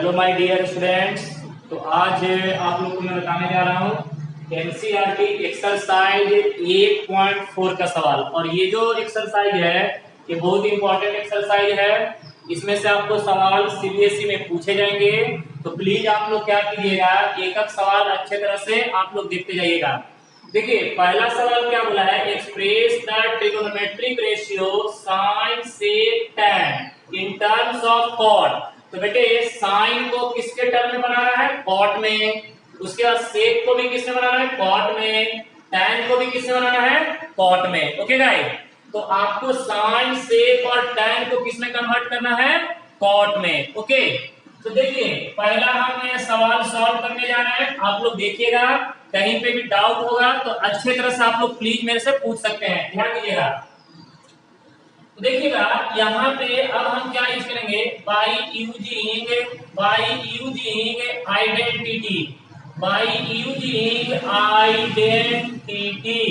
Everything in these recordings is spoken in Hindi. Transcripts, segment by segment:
Hello my dear students. तो आज आप लोग को मैं बताने जा रहा हूँ एनसीईआरटी एक्सरसाइज 8.4 का सवाल। और ये जो एक्सरसाइज है ये बहुत इंपॉर्टेंट एक्सरसाइज है। इसमें से आपको सवाल सीबीएसई में पूछे जाएंगे, तो प्लीज आप लोग क्या कीजिएगा, एक एक सवाल अच्छे तरह से आप लोग देखते जाइएगा। देखिए पहला सवाल क्या बोला है, express the trigonometric ratio sine sec tan in terms of cot. तो बेटे साइन को किसके टर्म में बनाना है, कॉट में। उसके बाद सेक को भी किसमें बनाना है, कॉट में। टैन को भी किसमें बनाना है, कॉट में। ओके गाइस, तो आपको साइन सेक और टैन को किसमें कन्वर्ट करना है, कॉट में। ओके, तो देखिए पहला हम सवाल सॉल्व करने जा रहे हैं। आप लोग देखिएगा, कहीं पे भी डाउट होगा तो अच्छे तरह से आप लोग प्लीज मेरे से पूछ सकते हैं, ध्यान दीजिएगा। तो देखिएगा यहाँ पे अब हम क्या यूज करेंगे, by using identity, by using identity.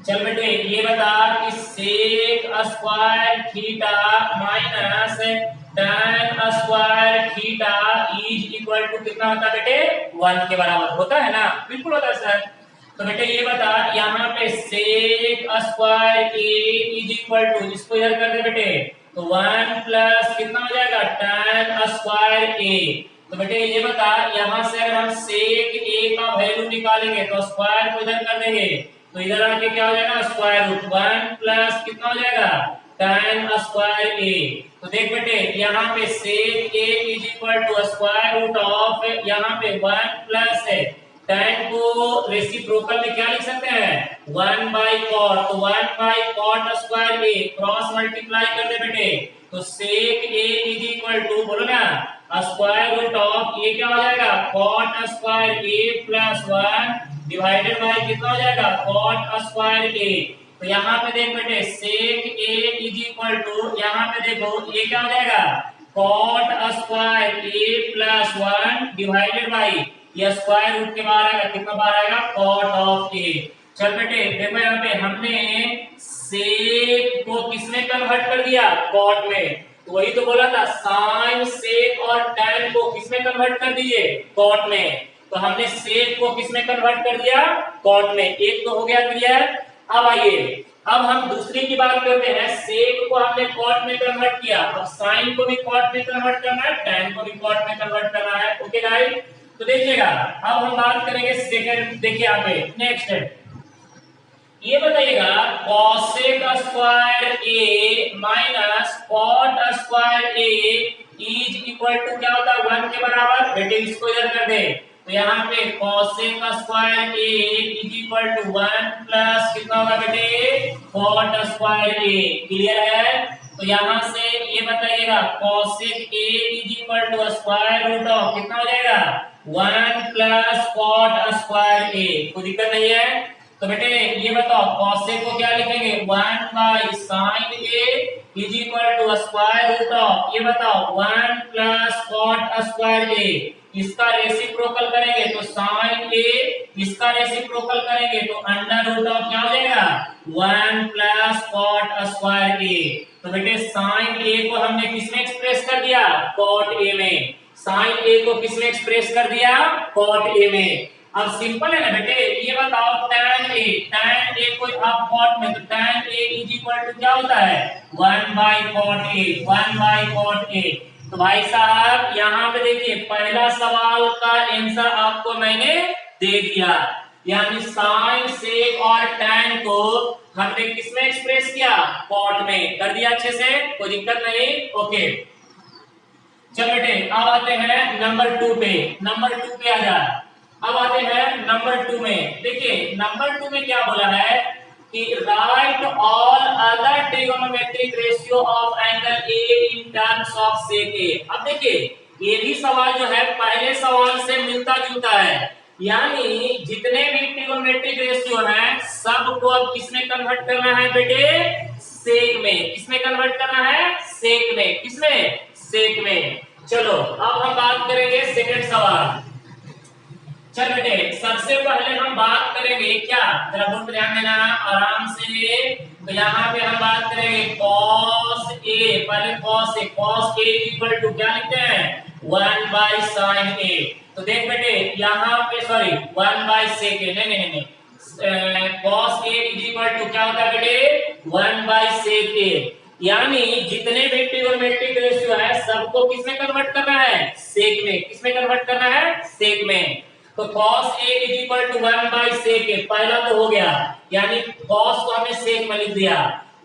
चल बेटे ये बता कि sec square theta minus tan square theta is equal to कितना होता है बेटे, 1 के बराबर होता है ना। बिल्कुल होता है सर। तो बेटे ये बता यहाँ पे sec square A is equal to, इसको इधर कर दे बेटे, तो 1 प्लस कितना हो जाएगा, tan स्क्वायर ए। तो बेटे ये बता यहाँ से अगर हम सेक ए का वैल्यू निकालेंगे तो स्क्वायर को इधर कर देंगे, तो इधर आके क्या हो जाएगा, स्क्वायर रूट 1 प्लस कितना हो जाएगा, tan स्क्वायर ए। तो देख बेटे यहाँ पे sec A is equal to square root of, यहाँ पे 1 प्लस है tan को रेसिप्रोकल में क्या लिख सकते हैं, 1 बाई कॉट। तो 1 by cot square A, cross multiply कर दे बेटे, तो sec A is equal to, बोलो ना, स्क्वायर रूट ऑफ ये क्या हो जाएगा, cot square A plus 1 divided by कितना हो जाएगा, कॉट स्क्वायर ए। तो यहाँ पे देख बेटे sec A is equal to, यहाँ पे देखो ये क्या हो जाएगा, cot square A plus 1 divided by ये स्क्वायर रूट के बाहर आएगा, कितना बाहर आएगा, कॉट ऑफ ए। चल बेटे देखो यहाँ पे हमने सेक को किसमें कन्वर्ट कर दिया, कॉट में। तो वही तो बोला था, साइन सेक और टैन को किसमें कन्वर्ट कर दीजिए, कॉट में। तो हमने सेक को किसमें कन्वर्ट कर दिया, कॉट में। एक तो हो गया क्लियर। अब आइए अब हम दूसरी की बात करते हैं। सेक को हमने कॉट में कन्वर्ट किया, अब साइन को भी कॉट में कन्वर्ट करना है, टैन को भी कॉट में कन्वर्ट करना है। ओके गाइस, तो देखिएगा अब हम बात करेंगे सेकंड। देखिए यहाँ पे नेक्स्ट है, ये बताइएगा cosec square A minus cot square A is equal to क्या होता है, 1 के बराबर। बेटे इसको इधर कर दे, तो यहाँ पे cosec square A is equal to 1 plus कितना होगा बेटे, कॉट स्क्वायर ए। क्लियर है। तो यहाँ से ये बताइएगा cosec a is equal to square root of कितना हो जाएगा, 1 प्लस कॉट स्क्वायर ए। कोई दिक्कत नहीं है। तो बेटे ये बताओ कॉसेक को क्या लिखेंगे, 1 by sine a is equal to square root of, ये बताओ 1 प्लस कॉट स्क्वायर ए। इसका रेसिप्रोकल करेंगे तो साइन ए, इसका रेसिप्रोकल करेंगे तो अंडर रूट ऑफ क्या हो जाएगा, 1 प्लस कॉट स्क्वायर ए। तो बेटे साइन ए को हमने किसमें एक्सप्रेस कर दिया, कॉट ए में। साइन ए को किसमें एक्सप्रेस कर दिया, कॉट ए में। अब सिंपल है ना बेटे, ये बताओ tan ए को आप कॉट में, तो tan a is equal to क्या होता है, 1 by cot a, 1 by cot a. तो भाई साहब यहाँ पे देखिए पहला सवाल का आंसर आपको मैंने दे दिया, यानी साइन सेक और tan को हमने किसमें एक्सप्रेस किया, कॉट में कर दिया अच्छे से, कोई दिक्कत नहीं। ओके चल बेटे अब आते हैं नंबर 2 पे। नंबर 2 पे आ जा। अब आते हैं नंबर 2 में। देखिए नंबर 2 में क्या बोला है कि right all other trigonometric ratio of angle A in terms of sec A. अब देखिए ये भी सवाल जो है पहले सवाल से मिलता जुलता है, यानी जितने भी ट्रिगोनोमेट्रिक रेशियो हैं सबको अब किसमें कन्वर्ट करना है बेटे, सेक में। किसमें कन्वर्ट करना है, सेक में। किसमें, सेक में। चलो अब हम बात करेंगे सेकंड सवाल। चल बेटे सबसे पहले हम बात करेंगे क्या, जरा बोर्ड पे ध्यान देना आराम से। तो यहाँ पे हम बात करेंगे cos a, पहले cos a, cos a equal to क्या लिखते हैं, 1/sin a। तो देख बेटे यहाँ पे सॉरी 1/sec a, नहीं नहीं नहीं cos a is equal to क्या होता है बेटे 1/sec a। यानी जितने भी ट्रिगोनोमेट्रिक रेशियो है सबको किसमें कन्वर्ट करना है सेक में। किसमें कन्वर्ट करना है सेक में। तो cos a is equal to 1/sec a पहला तो हो गया, यानी cos को हमने sec में लिख दिया।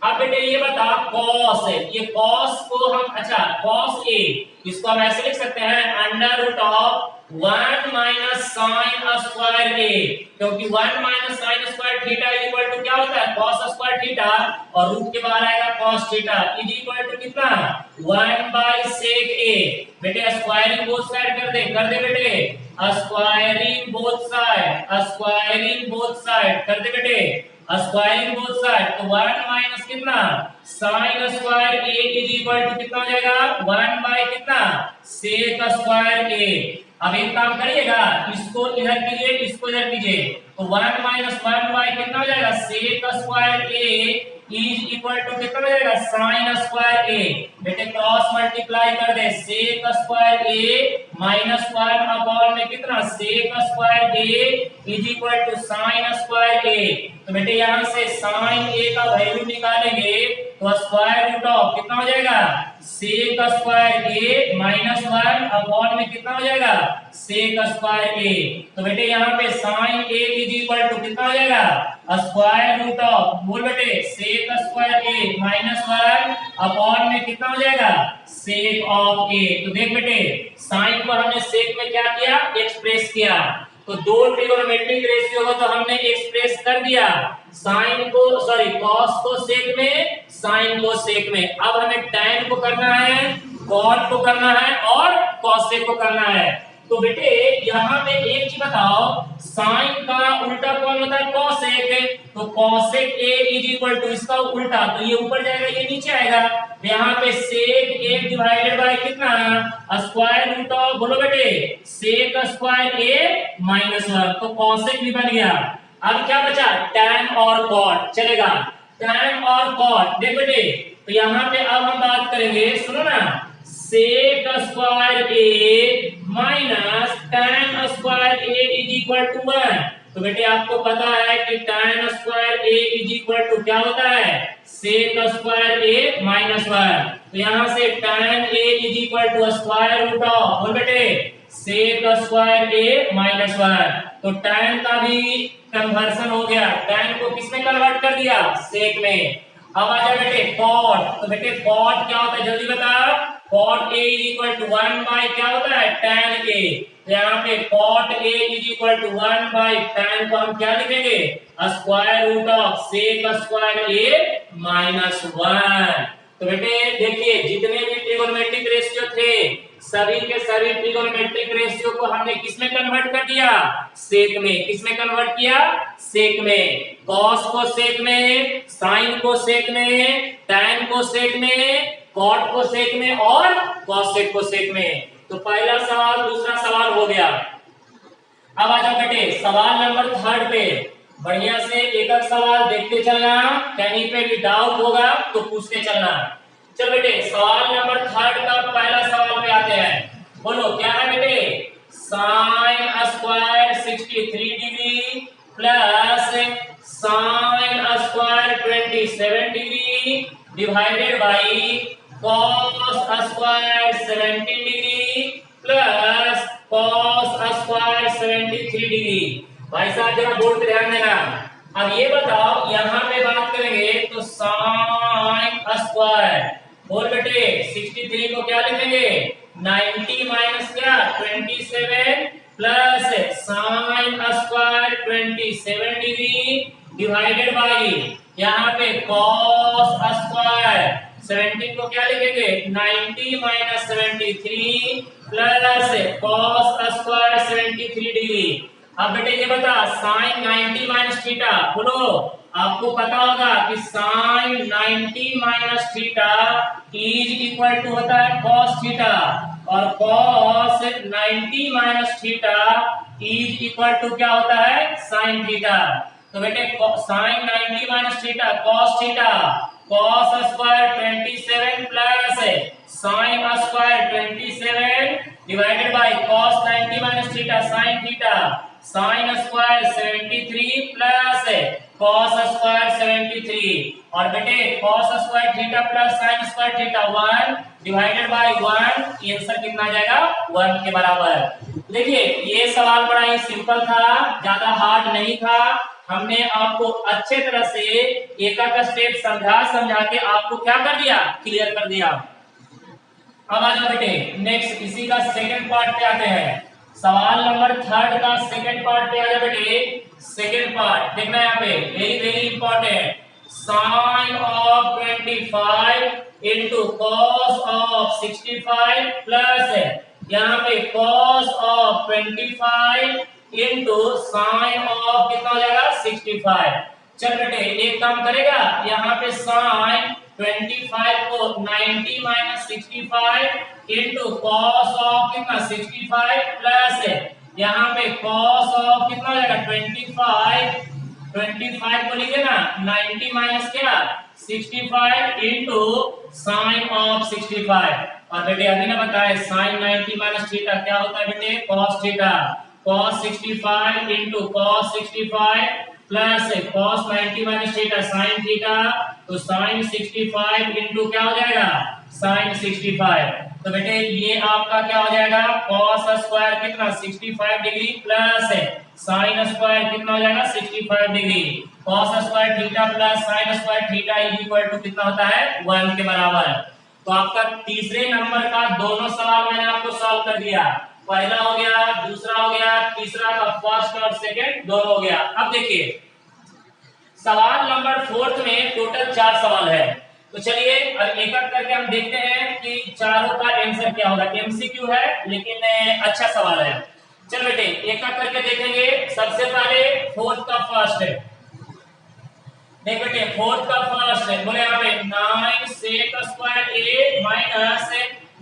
अब बेटे ये बता cos है, ये cos को हम अच्छा cos a इसको हम ऐसे लिख सकते हैं under root of 1 minus sine square a, क्योंकि 1 minus sine square theta is equal to क्या होता है cos स्क्वायर थीटा, और रूट के बाहर आएगा cos theta is equal to कितना 1/sec a। बेटे स्क्वायरिंग बोथ साइड कर दे बेटे स्क्वायरिंग बोथ साइड कर दे बेटे स्क्वायरिंग बोथ साइड। तो 1 माइनस कितना sine square a is equal to कितना हो जाएगा 1 बाय कितना सेक स्क्वायर a। अब एक काम करिएगा इसको इधर कीजिए इसको इधर कीजिए, तो 1 माइनस 1 बाय कितना हो जाएगा sec square a is equal to कितना हो जाएगा साइन स्क्वायर a। बेटे क्रॉस मल्टीप्लाई कर दे sec square a minus 1 upon में कितना sec square a is equal to sine square a। तो बेटे यहां से साइन a का वैल्यू निकालेंगे तो स्क्वायर रूट ऑफ कितना हो जाएगा sec square a minus 1 upon में कितना हो जाएगा सेक स्क्वायर a। तो बेटे यहाँ पे sine a is equal to कितना हो जाएगा स्क्वायर रूट ऑफ बोल बेटे sec square a minus 1 upon में कितना हो जाएगा सेक ऑफ a। तो देख बेटे साइन को हमने सेक में क्या किया एक्सप्रेस किया, तो दो ट्रिगोनोमेट्रिक रेशियो को तो हमने एक्सप्रेस कर दिया, साइन को सॉरी कॉस को सेक में साइन को सेक में। अब हमें टैन को करना है कॉट को करना है और कॉसेक को करना है। तो बेटे यहाँ पे एक चीज बताओ साइन का उल्टा कौन होता है कॉसेक, तो cosec a is equal to इसका उल्टा तो ये ऊपर जाएगा ये नीचे आएगा, यहाँ पे सेक a डिवाइडेड बाय कितना स्क्वायर रूट ऑफ बोलो बेटे सेक स्क्वायर a माइनस 1, तो कॉसेक भी बन गया। अब क्या बचा टैन और कॉट चलेगा, टैन और कॉट देख बेटे। तो यहाँ पे अब हम बात करेंगे सुनो ना sec square a minus tan square a is equal to 1। तो बेटे आपको पता है कि tan square a is equal to क्या होता है सेक स्क्वायर a माइनस 1। तो यहाँ से tan a is equal to square root of बोल बेटे सेक स्क्वायर a माइनस 1। तो टैन का भी कन्वर्सन हो गया, टैन को किसमें कन्वर्ट कर दिया सेक में। अब आ जाए बेटे कॉट, तो बेटे कॉट क्या होता है जल्दी बता cot a is equal to 1 by क्या होता है tan a। यहाँ पे cot a is equal to 1 by tan को हम क्या लिखेंगे square root of sec square a minus 1। तो बेटे देखिए जितने भी ट्रिगोनोमेट्रिक रेशियो थे सभी के सभी ट्रिगोनोमेट्रिक रेशियो को हमने किसमें कन्वर्ट कर दिया सेक में। किसमें कन्वर्ट किया सेक में, कॉस को सेक में, साइन को सेक में, टैन को सेक में, कॉट को सेक में और कॉसेक को सेक में। तो पहला सवाल दूसरा सवाल हो गया। अब आ जाओ बेटे सवाल नंबर 3 पे, बढ़िया से एक एक सवाल देखते चलना, कहीं पे भी डाउट होगा तो पूछते चलना। चल बेटे सवाल नंबर 3 का पहला सवाल पे आते हैं, बोलो क्या है बेटे sine square 63 degree plus sine square 27 degree divided by cos square 70 degree plus cos square 73 degree. भाई साहब जरा बोर्ड पे ध्यान देना। अब ये बताओ यहाँ पे बात करेंगे तो साइन स्क्वायर बोल बेटे 63 को क्या लिखेंगे 90 माइनस क्या 27 plus sine square 27 degree divided by यहाँ पे cos स्क्वायर 17 को क्या लिखेंगे 90 minus 73 plus cos square 73 degree. अब बेटे ये बता साइन 90 माइनस थीटा बोलो, आपको पता होगा कि sine 90 minus theta is equal to होता है cos थीटा और cos 90 minus theta is equal to क्या होता है sin थीटा। तो बेटे sine 90 minus theta cos theta cos square 27 plus sine square 27 divided by cos 90 minus theta sine theta, sine square 73 plus cos square 73 और बेटे cos square theta plus sine square theta 1 divided bye 1, answer कितना आ जाएगा 1 के बराबर। देखिए ये सवाल बड़ा ही सिंपल था, ज्यादा हार्ड नहीं था। हमने आपको अच्छे तरह से एक एक स्टेप समझा के आपको क्या कर दिया, क्लियर कर दिया। अब आ जाओ बेटे नेक्स्ट, इसी का सेकंड पार्ट पे आते हैं। सवाल नंबर 3 का सेकंड पार्ट पे आ जाओ बेटे। सेकंड पार्ट देखना यहाँ पे, very very important. Sine of 25 into cos of 65 plus यहाँ पे cos of 25 into sine of कितना हो जाएगा 65। चल बेटे एक काम करेगा, यहाँ पे साइन 25 को 90 माइनस 65 इंटू कॉस ऑफ कितना 65 प्लस यहाँ पे cos ऑफ कितना हो जाएगा 25 को लिखे ना 90 माइनस क्या 65 इंटू साइन ऑफ 65। और बेटे अभी ना बताए साइन 90 माइनस थीटा क्या होता है बेटे cos theta, cos 65 into cos 65 plus cos 90 minus theta sine theta, तो साइन 65 इंटू क्या हो जाएगा साइन 65। तो बेटे ये आपका क्या हो जाएगा cos स्क्वायर कितना 65 डिग्री प्लस साइन स्क्वायर कितना हो जाएगा 65 degree, cos square theta plus sine square theta equal to कितना होता है 1 के बराबर। तो आपका तीसरे नंबर का दोनों सवाल मैंने आपको सॉल्व कर दिया, पहला हो गया, दूसरा हो गया, तीसरा का फर्स्ट और सेकंड दोनों हो गया। अब देखिए सवाल नंबर 4 में टोटल 4 सवाल है, तो चलिए अब एक एक करके हम देखते हैं कि चारों का आंसर क्या होगा। एमसीक्यू है लेकिन अच्छा सवाल है। चल बेटे एक एक करके देखेंगे। सबसे पहले 4 का फर्स्ट है, देख बेटे 4 का फर्स्ट है, बोले यहाँ पे 9 सेक स्क्वायर ए माइनस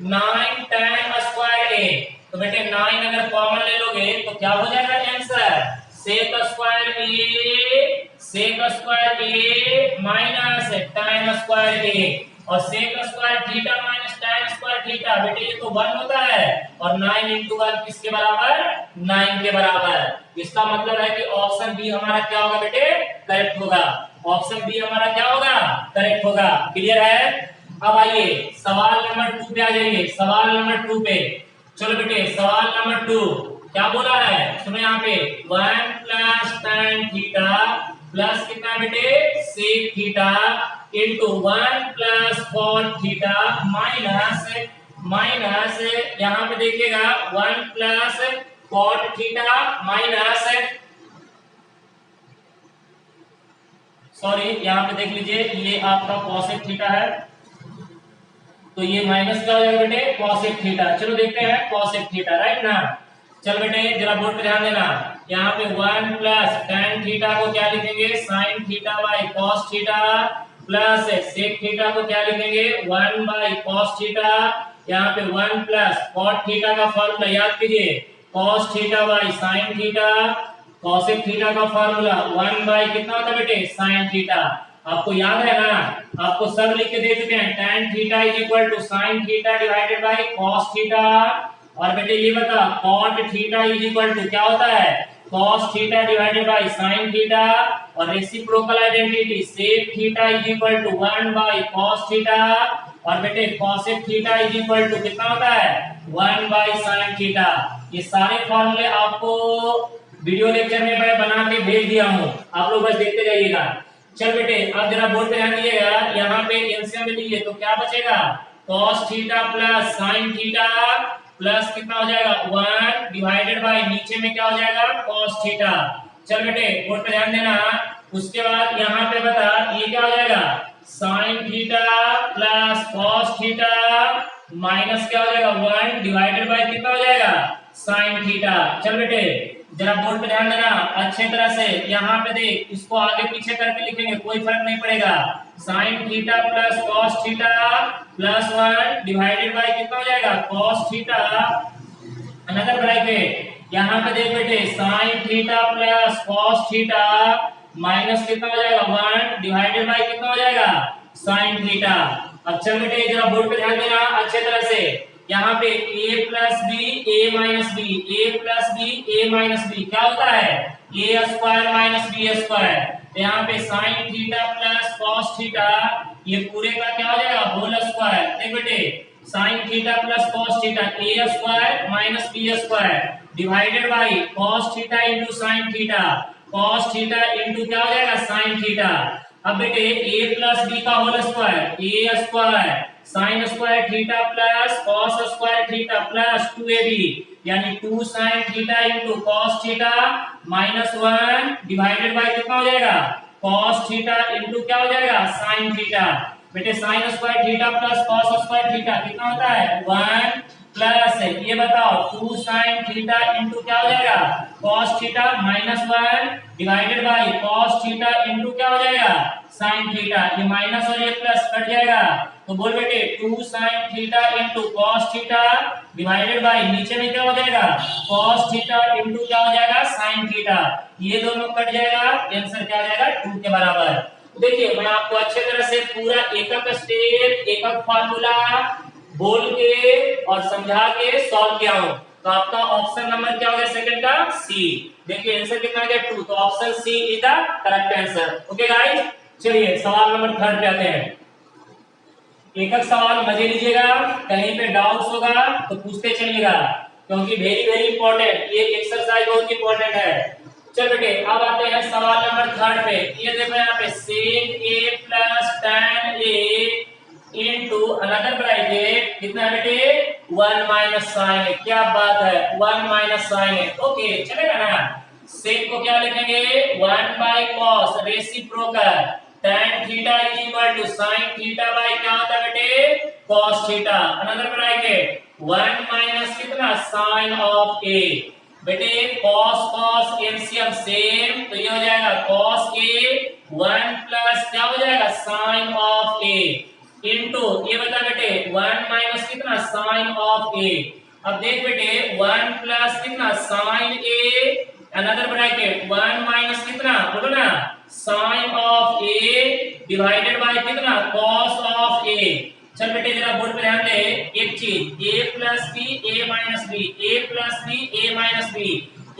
9 tan स्क्वायर ए। तो बेटे 9 अगर कॉमन ले लोगे तो क्या हो जाएगा answer sec square A minus tan square a, और sec square theta minus tan square theta, बेटे ये तो 1 होता है और 9 इंटू 1 किसके बराबर 9 के बराबर। इसका मतलब है कि ऑप्शन बी हमारा क्या होगा बेटे करेक्ट होगा, ऑप्शन बी हमारा क्या होगा करेक्ट होगा। क्लियर है। अब आइए सवाल नंबर 2 पे आ जाइए। सवाल नंबर 2 पे चलो बेटे, सवाल नंबर 2 क्या बोला है सुनो यहाँ पे 1 प्लस tan थीटा प्लस कितना बेटे sec theta into 1 plus cot theta minus यहाँ पे देखिएगा 1 plus cot theta minus, sorry यहाँ पे देख लीजिए ये आपका cosec थीटा है, तो ये माइनस क्या हो जाएगा बेटे cosec थीटा। चलो देखते हैं cosec थीटा, राइट ना। चल बेटे जरा बोर्ड पे ध्यान देना, यहाँ पे 1 प्लस tan थीटा को क्या लिखेंगे sin theta by cos theta plus sec theta को क्या लिखेंगे 1 बाई cos थीटा, यहाँ पे 1 प्लस cot थीटा का फॉर्मूला याद कीजिए cos theta by sin theta, cosec theta का फॉर्मूला 1 बाई कितना होता है बेटे sin थीटा। आपको याद है ना, आपको सब लिख के दे चुके हैं tan theta is equal to sin theta divided by cos theta, और बेटे ये बता cot theta is equal to क्या होता है cos theta divided by sin theta, और reciprocal identity sec theta is equal to 1 by cos theta, और बेटे cosec theta is equal to कितना होता है 1 बाई sin थीटा। ये सारे फॉर्मूले आपको वीडियो लेक्चर में मैं बना के भेज दिया हूँ, आप लोग बस देखते जाइएगा। चल बेटे अब जरा बोर्ड पे ध्यान दीजिएगा, यहाँ पे एलसीएम में लीजिए तो क्या बचेगा cos theta plus sin theta plus कितना हो जाएगा 1 डिवाइडेड बाय नीचे में क्या हो जाएगा cos थीटा। चल बेटे बोर्ड पे ध्यान देना, उसके बाद यहाँ पे बता ये क्या हो जाएगा sin theta plus cos theta minus क्या हो जाएगा 1 डिवाइडेड बाय कितना हो जाएगा sin थीटा। चल बेटे जरा बोर्ड पे ध्यान देना अच्छे तरह से, यहाँ पे देख इसको आगे पीछे करके लिखेंगे कोई फर्क नहीं पड़ेगा, sin theta plus cos theta plus 1 divided by कितना हो जाएगा cos थीटा, अनदर ब्रैकेट यहाँ पे देख बेटे sin theta plus cos theta minus कितना हो जाएगा 1 डिवाइडेड बाय कितना हो जाएगा sin थीटा। अब चल बेटे जरा बोर्ड पे ध्यान देना अच्छे तरह से। यहाँ पे a plus b a minus b, a plus b a minus b क्या होता है a square minus B square. तो यहाँ पे sine theta plus cos theta ये पूरे का क्या हो जाएगा होल स्क्वायर। देख बेटे sine theta plus cos theta A square minus B square divided by cos theta into sine theta, cos theta into क्या हो जाएगा साइन थीटा। अब बेटे a प्लस बी का whole square A square sine square theta plus cos square theta plus 2ab यानी 2 sine theta into cos theta minus 1 divided by कितना हो जाएगा कॉस थीटा इंटू क्या हो जाएगा साइन थीटा। बेटे sign square theta plus cos square theta कितना होता है 1 प्लस ये बताओ 2 साइन थीटा इंटू क्या हो जाएगा cos theta minus 1 divided by cos theta into क्या हो जाएगा साइन थीटा। ये माइनस और ये प्लस कट जाएगा तो बोल बेटे 2 sine theta into cos theta divided by नीचे में क्या हो जाएगा कॉस थीटा इंटू क्या हो जाएगा साइन थीटा। ये दोनों कट जाएगा आंसर क्या आ जाएगा 2 के बराबर। देखिए मैं आपको अच्छे तरह से पूरा एक स्टेप एक फार्मूला बोल के और समझा के सॉल्व किया हूं। तो आपका ऑप्शन नंबर क्या हो गया सेकंड का सी। देखिए आंसर कितना आ गया 2, तो option C is the correct answer. Okay guys चलिए सवाल नंबर 3 पे आते हैं। एक सवाल मजे लीजिएगा, कहीं पे डाउट्स होगा तो पूछते चलिएगा क्योंकि वेरी वेरी इंपॉर्टेंट ये एक्सरसाइज बहुत इंपॉर्टेंट है। चल बेटे अब आते हैं सवाल नंबर 3 पे। ये देखो यहाँ पे sec a plus tan a into another bracket कितना है बेटे 1 माइनस साइन है। क्या बात है 1 माइनस साइन है। ओके चलेगा ना। सेक को क्या लिखेंगे 1 by cos reciprocal tan theta is equal to sin theta by क्या होता है बेटे cos theta. Another bracket 1 minus कितना sin ऑफ a। बेटे cos cos एलसीएम सेम तो ये हो जाएगा cos a 1 प्लस क्या हो जाएगा sin ऑफ a इनटू ये बता बेटे 1 माइनस कितना साइन ऑफ ए। अब देख बेटे 1 प्लस कितना sine a another bracket 1 minus कितना बोलो ना sine of a divided by कितना कॉस ऑफ ए। चल बेटे जरा बोर्ड पे ध्यान दे एक चीज a plus b a minus b a plus b a minus b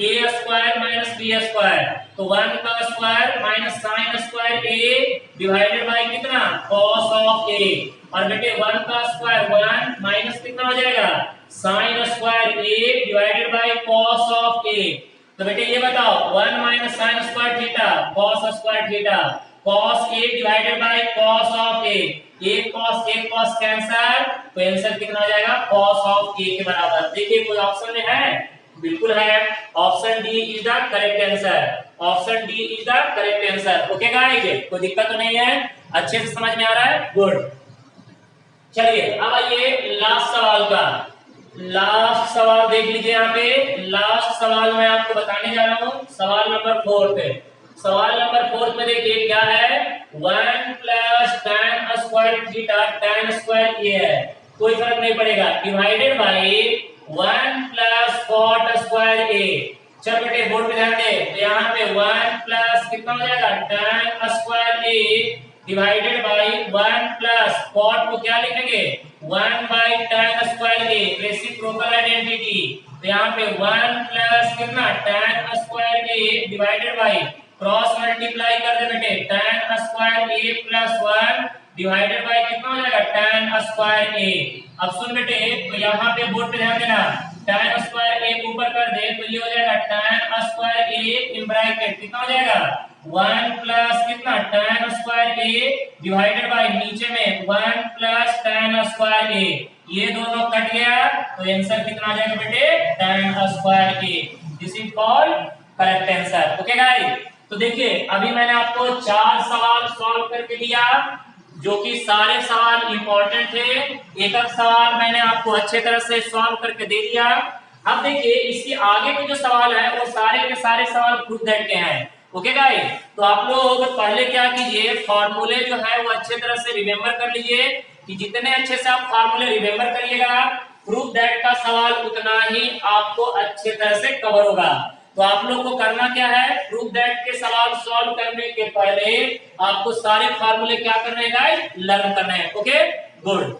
a square minus B square तो 1 का square minus sine square a divided by कितना cos ऑफ a। और बेटे 1 का स्क्वायर 1 माइनस कितना हो जाएगा sine square a divided by cos of a। तो बेटे ये बताओ 1 minus sine square theta cos square theta cos a divided by cos of a। एक cos कैंसिल तो आंसर कितना हो जाएगा cos ऑफ a के बराबर। देखिए कोई ऑप्शन में है बिल्कुल है option D is the correct answer. Option D is the correct answer. Okay guys कोई दिक्कत तो नहीं है अच्छे से समझ में आ रहा है गुड। चलिए अब आइए लास्ट सवाल का। लास्ट सवाल देख लीजिए यहाँ पे लास्ट सवाल मैं आपको बताने जा रहा हूँ सवाल नंबर 4 पे। सवाल नंबर 4 में देखिए क्या है 1 plus tan square theta tan square ये है कोई फर्क नहीं पड़ेगा divided by 1 plus cot square a। चल बेटे बोर्ड पे ध्यान दे तो यहाँ पे 1 प्लस कितना हो जाएगा tan square a divided by 1 plus cot को क्या लिखेंगे 1 by tan square a reciprocal identity. तो यहाँ पे 1 प्लस कितना tan square a divided by cross multiply कर दे बेटे tan square a plus 1 divided by कितना हो जाएगा tan स्क्वायर a। अब सुन बेटे तो यहाँ पे बोर्ड पे ध्यान देना tan स्क्वायर a ऊपर कर दे तो ये हो जाएगा tan square a in bracket कितना हो जाएगा 1 प्लस कितना tan square a divided by नीचे में 1 प्लस tan स्क्वायर a। ये दोनों कट गया तो आंसर कितना आ जाएगा बेटे tan square a। This is called correct answer. Okay guys तो देखिए अभी मैंने आपको 4 सवाल सॉल्व करके दिया जो कि सारे सवाल इंपॉर्टेंट थे। एक एक सवाल मैंने आपको अच्छे तरह से सॉल्व करके दे दिया। अब देखिए इसके आगे के जो सवाल है वो सारे के सारे सवाल खुद दैट के हैं। ओके गाइस तो आप लोग पहले क्या कीजिए फॉर्मूले जो है वो अच्छे तरह से रिमेम्बर कर लीजिए कि जितने अच्छे से आप फॉर्मूले रिमेम्बर करिएगा प्रूफ दैट का सवाल उतना ही आपको अच्छे तरह से कवर होगा। तो आप लोग को करना क्या है, प्रूव दैट के सवाल सॉल्व करने के पहले आपको सारे फार्मूले क्या करने हैं गाइस, लर्न करने हैं। Okay good.